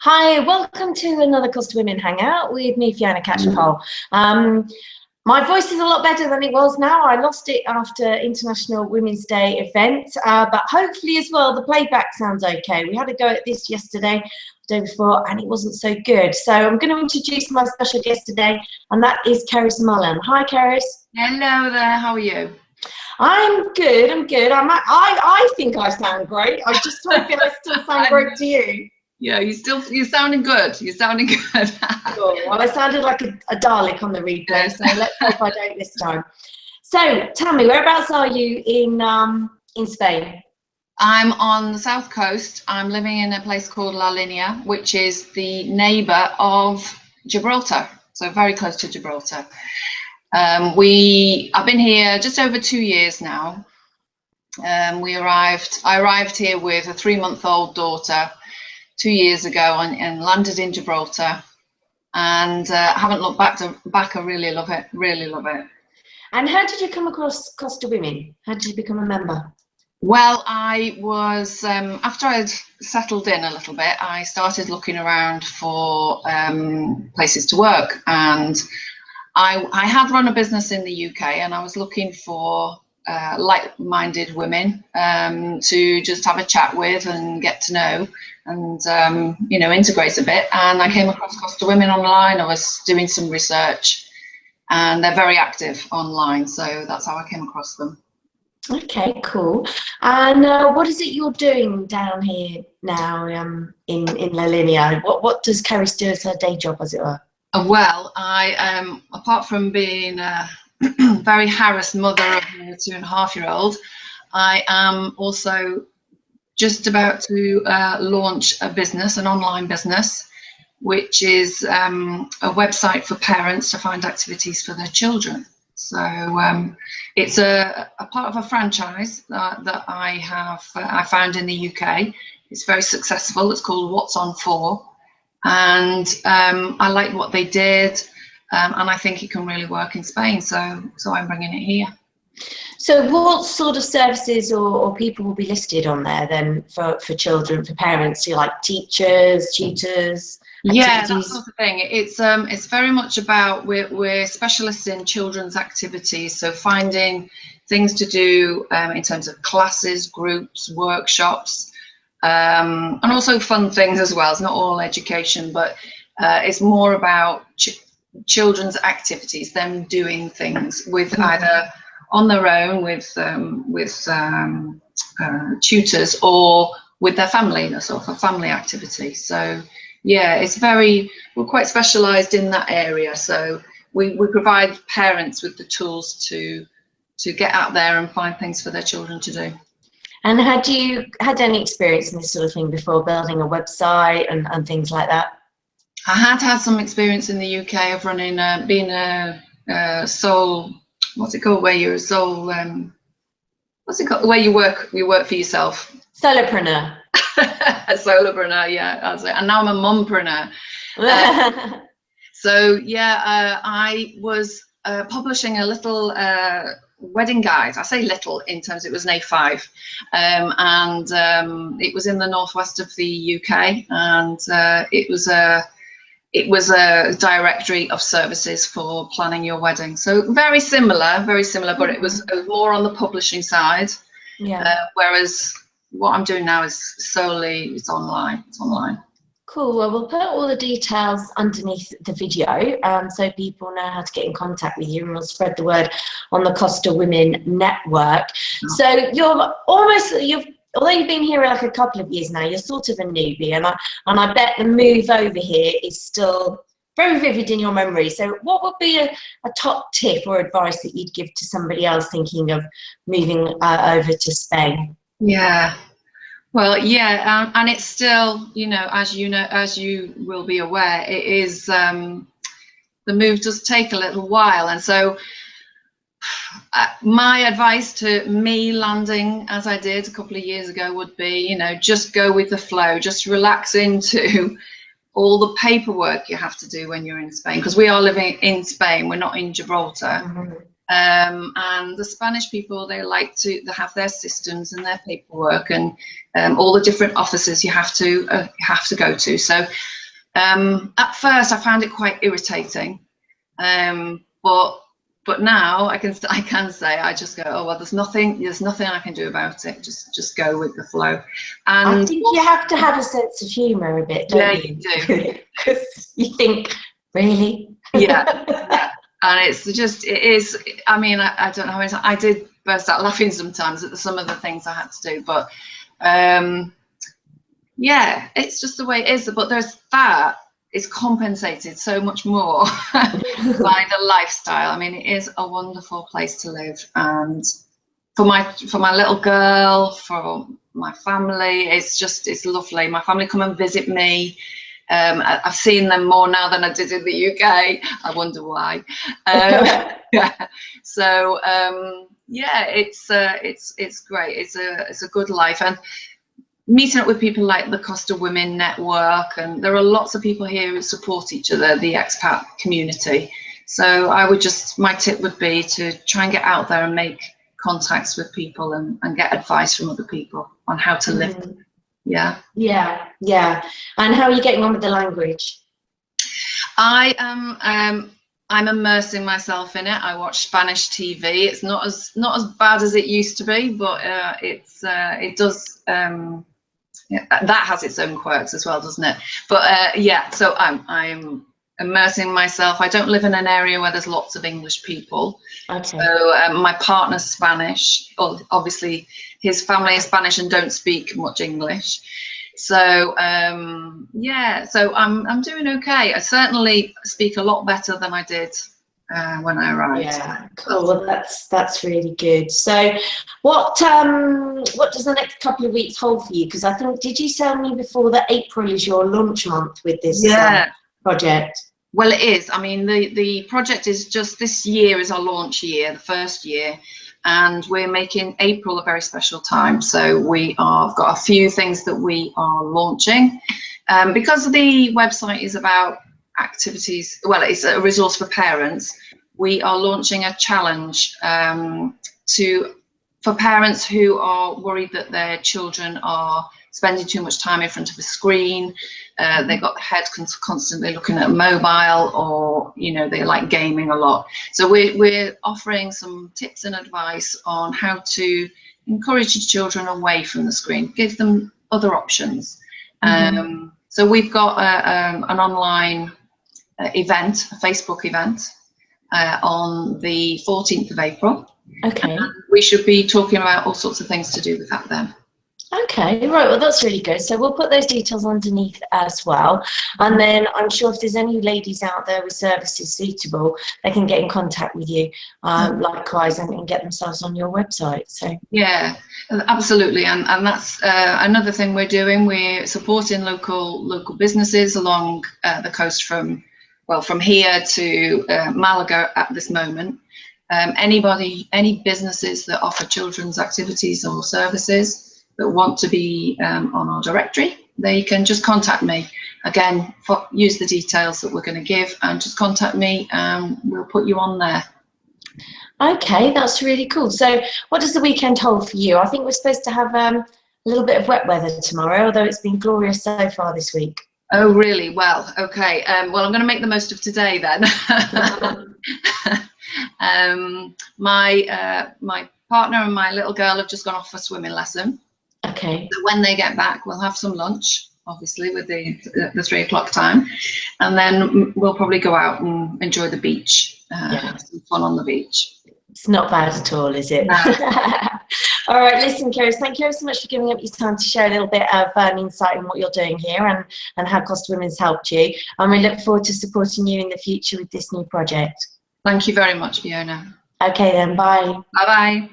Hi, welcome to another Costa Women Hangout with me, Fiona Catchpole. My voice is a lot better than it was now. I lost it after International Women's Day event, but hopefully as well, the playback sounds okay. We had a go at this yesterday, the day before, and it wasn't so good. So I'm going to introduce my special guest today, and that is Kerys Mulllen. Hi, Kerys. Hello there, how are you? I'm good, I'm good. I think I sound great. I'm just hoping I still sound great to you. Yeah, you're sounding good. You're sounding good. Cool. Well, I sounded like a Dalek on the replay, so let's hope I don't this time. So, tell me, whereabouts are you in Spain? I'm on the south coast. I'm living in a place called Linea, which is the neighbour of Gibraltar, so very close to Gibraltar. I've been here just over 2 years now. I arrived here with a 3-month-old daughter 2 years ago and landed in Gibraltar, and haven't looked back. I really love it, really love it. And how did you come across Costa Women? How did you become a member? Well, I was, after I'd settled in a little bit, I started looking around for places to work, and I had run a business in the UK, and I was looking for like-minded women to just have a chat with and get to know and you know, integrate a bit. And I came across Costa Women online. I was doing some research, and they're very active online, so that's how I came across them. Okay, cool. And what is it you're doing down here now in Linea? What does Kerys do as her day job, as it were? Well, I apart from being a very harassed mother of a 2.5-year-old, I am also just about to launch a business, an online business, which is a website for parents to find activities for their children. So it's a part of a franchise that I found in the UK. It's very successful. It's called What's On For, and I liked what they did, and I think it can really work in Spain. So I'm bringing it here. So what sort of services or people will be listed on there then for children, for parents? So like teachers, tutors, activities? Yeah, that sort of thing. It's very much about, we're specialists in children's activities, so finding things to do in terms of classes, groups, workshops, and also fun things as well. It's not all education, but it's more about children's activities, them doing things with either on their own with tutors or with their family, a sort of a family activity. So yeah, we're quite specialised in that area. So we provide parents with the tools to get out there and find things for their children to do. And had you had any experience in this sort of thing before, building a website and things like that? I had some experience in the UK of running, being a sole, what's it called, where you're a sole, what's it called, where you work for yourself? Solopreneur. A solopreneur, yeah. And now I'm a mumpreneur. So yeah, I was publishing a little wedding guide. I say little in terms, it was an A5, and it was in the northwest of the UK, and it was a directory of services for planning your wedding. So very similar, but it was more on the publishing side. Yeah. Whereas what I'm doing now is solely, it's online. Cool. Well, we'll put all the details underneath the video so people know how to get in contact with you, and we'll spread the word on the Costa Women network. Oh. So although you've been here like a couple of years now, you're sort of a newbie, and I bet the move over here is still very vivid in your memory. So what would be a top tip or advice that you'd give to somebody else thinking of moving over to Spain? Yeah. Well, yeah, and it's still, as you will be aware, it is, the move does take a little while. And so my advice to me landing as I did a couple of years ago would be, just go with the flow, just relax into all the paperwork you have to do when you're in Spain, because we are living in Spain, we're not in Gibraltar. Mm-hmm. And the Spanish people, they like to have their systems and their paperwork and all the different offices you have to go to. So At first, I found it quite irritating, but now I can say, I just go, oh well, there's nothing I can do about it. Just go with the flow. And I think you have to have a sense of humour a bit, don't you? Yeah, you do. Because you think, really? Yeah. And it is. I mean, I don't know how many times I did burst out laughing sometimes at some of the things I had to do, but yeah, it's just the way it is. But that is compensated so much more by the lifestyle. I mean, it is a wonderful place to live, and for my little girl, for my family, it's lovely. My family come and visit me. I've seen them more now than I did in the UK. I wonder why. Yeah. So yeah, it's great. It's a good life, and meeting up with people like the Costa Women network, and there are lots of people here who support each other, the expat community. So my tip would be to try and get out there and make contacts with people and get advice from other people on how to live. Yeah. And how are you getting on with the language? I am I'm immersing myself in it. I watch Spanish TV. It's not as bad as it used to be, but it does that has its own quirks as well, doesn't it? But yeah, so I'm immersing myself. I don't live in an area where there's lots of English people. Okay. So my partner's Spanish. Obviously, his family is Spanish and don't speak much English. So yeah, so I'm doing okay. I certainly speak a lot better than I did when I arrived. Yeah, cool. Well, that's really good. So what does the next couple of weeks hold for you? Because I think, did you tell me before that April is your launch month with this project? Well, it is. I mean, the project is just, this year is our launch year, the first year, and we're making April a very special time. So we have got a few things that we are launching. Because the website is about activities, well, it's a resource for parents, we are launching a challenge for parents who are worried that their children are spending too much time in front of a screen. They've got their head constantly looking at a mobile, or they like gaming a lot. So we're offering some tips and advice on how to encourage your children away from the screen, give them other options. So we've got an online event, a Facebook event, on the 14th of April. Okay. We should be talking about all sorts of things to do with that then. Okay, right, well, that's really good. So we'll put those details underneath as well. And then I'm sure if there's any ladies out there with services suitable, they can get in contact with you likewise and get themselves on your website. So yeah, absolutely. And that's another thing we're doing. We're supporting local businesses along the coast from here to Malaga at this moment. Any businesses that offer children's activities or services that want to be on our directory, they can just contact me. Again, use the details that we're going to give and just contact me, and we'll put you on there. Okay, that's really cool. So what does the weekend hold for you? I think we're supposed to have a little bit of wet weather tomorrow, although it's been glorious so far this week. Oh, really? Well, okay. Well, I'm going to make the most of today then. My partner and my little girl have just gone off for a swimming lesson. Okay. So when they get back, we'll have some lunch, obviously, with the 3 o'clock time, and then we'll probably go out and enjoy the beach, have some fun on the beach. It's not bad at all, is it? No. All right, listen, Kerys, thank you so much for giving up your time to share a little bit of insight on what you're doing here and how Costa Women's helped you. And we look forward to supporting you in the future with this new project. Thank you very much, Fiona. Okay then, bye. Bye-bye.